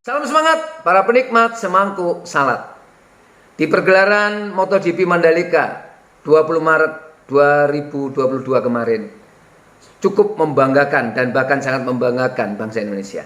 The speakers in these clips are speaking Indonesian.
Salam semangat para penikmat semangkuk salad. Di pergelaran MotoGP Mandalika 20 Maret 2022 kemarin cukup membanggakan dan bahkan sangat membanggakan bangsa Indonesia.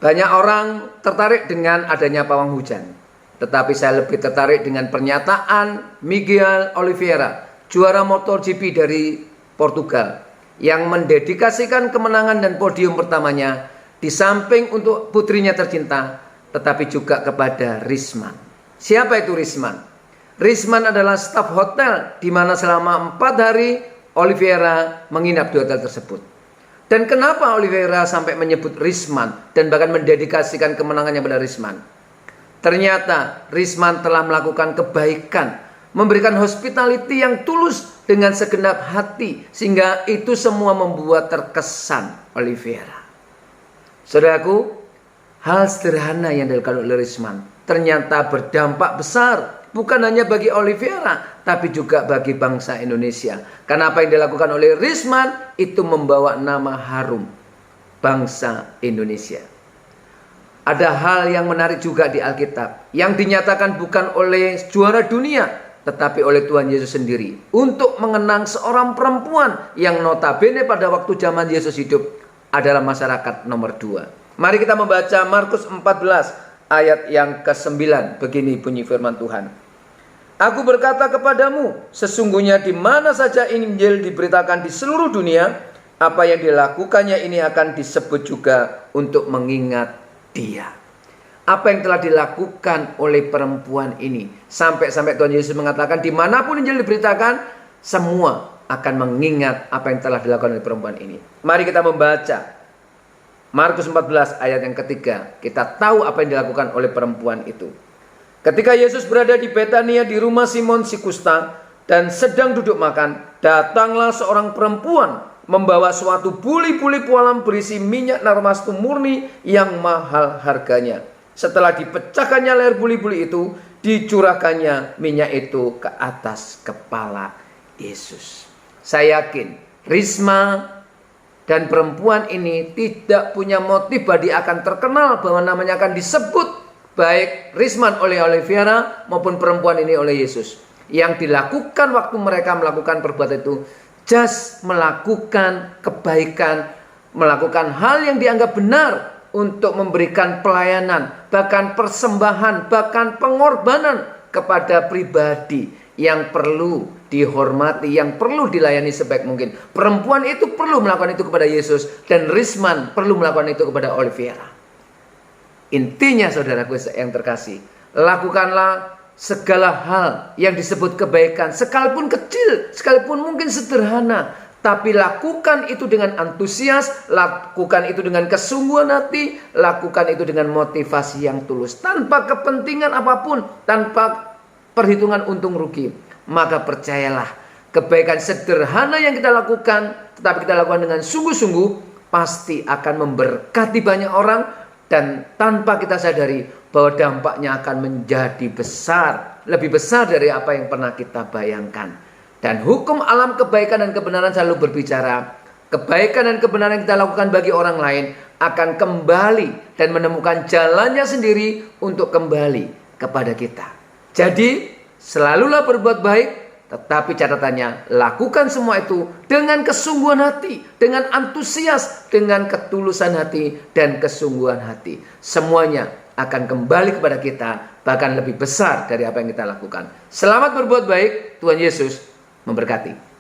Banyak orang tertarik dengan adanya pawang hujan, tetapi saya lebih tertarik dengan pernyataan Miguel Oliveira, juara MotoGP dari Portugal, yang mendedikasikan kemenangan dan podium pertamanya di samping untuk putrinya tercinta, tetapi juga kepada Risman. Siapa itu Risman? Risman adalah staf hotel di mana selama 4 hari Oliveira menginap di hotel tersebut. Dan kenapa Oliveira sampai menyebut Risman dan bahkan mendedikasikan kemenangannya pada Risman? Ternyata Risman telah melakukan kebaikan, memberikan hospitality yang tulus dengan segenap hati, sehingga itu semua membuat terkesan Oliveira. Saudaraku, hal sederhana yang dilakukan oleh Risman ternyata berdampak besar, bukan hanya bagi Oliveira, tapi juga bagi bangsa Indonesia. Karena apa yang dilakukan oleh Risman itu membawa nama harum bangsa Indonesia. Ada hal yang menarik juga di Alkitab, yang dinyatakan bukan oleh juara dunia, tetapi oleh Tuhan Yesus sendiri, untuk mengenang seorang perempuan yang notabene pada waktu zaman Yesus hidup adalah masyarakat nomor 2. Mari kita membaca Markus 14 ayat yang ke-9. Begini bunyi firman Tuhan. Aku berkata kepadamu, sesungguhnya di mana saja Injil diberitakan di seluruh dunia, apa yang dilakukannya ini akan disebut juga untuk mengingat dia. Apa yang telah dilakukan oleh perempuan ini, sampai-sampai Tuhan Yesus mengatakan dimanapun Injil diberitakan, semua akan mengingat apa yang telah dilakukan oleh perempuan ini. Mari kita membaca Markus 14 ayat yang ketiga. Kita tahu apa yang dilakukan oleh perempuan itu. Ketika Yesus berada di Betania di rumah Simon si kusta dan sedang duduk makan, datanglah seorang perempuan membawa suatu buli-buli pualam berisi minyak narmastu murni yang mahal harganya. Setelah dipecahkannya leher buli-buli itu, dicurahkannya minyak itu ke atas kepala Yesus. Saya yakin Risma dan perempuan ini tidak punya motif bahwa dia akan terkenal, bahwa namanya akan disebut, baik Risman oleh Oliveira maupun perempuan ini oleh Yesus. Yang dilakukan waktu mereka melakukan perbuatan itu, just melakukan kebaikan, melakukan hal yang dianggap benar untuk memberikan pelayanan, bahkan persembahan, bahkan pengorbanan kepada pribadi yang perlu dihormati, yang perlu dilayani sebaik mungkin. Perempuan itu perlu melakukan itu kepada Yesus, dan Risman perlu melakukan itu kepada Oliveira. Intinya saudaraku yang terkasih, lakukanlah segala hal yang disebut kebaikan, sekalipun kecil, sekalipun mungkin sederhana, tapi lakukan itu dengan antusias, lakukan itu dengan kesungguhan hati, lakukan itu dengan motivasi yang tulus, tanpa kepentingan apapun, tanpa perhitungan untung rugi. Maka percayalah, kebaikan sederhana yang kita lakukan, tetapi kita lakukan dengan sungguh-sungguh, pasti akan memberkati banyak orang, dan tanpa kita sadari bahwa dampaknya akan menjadi besar, lebih besar dari apa yang pernah kita bayangkan. Dan hukum alam kebaikan dan kebenaran selalu berbicara, kebaikan dan kebenaran yang kita lakukan bagi orang lain akan kembali dan menemukan jalannya sendiri untuk kembali kepada kita. Jadi selalulah berbuat baik, tetapi catatannya lakukan semua itu dengan kesungguhan hati, dengan antusias, dengan ketulusan hati dan kesungguhan hati. Semuanya akan kembali kepada kita, bahkan lebih besar dari apa yang kita lakukan. Selamat berbuat baik, Tuhan Yesus memberkati.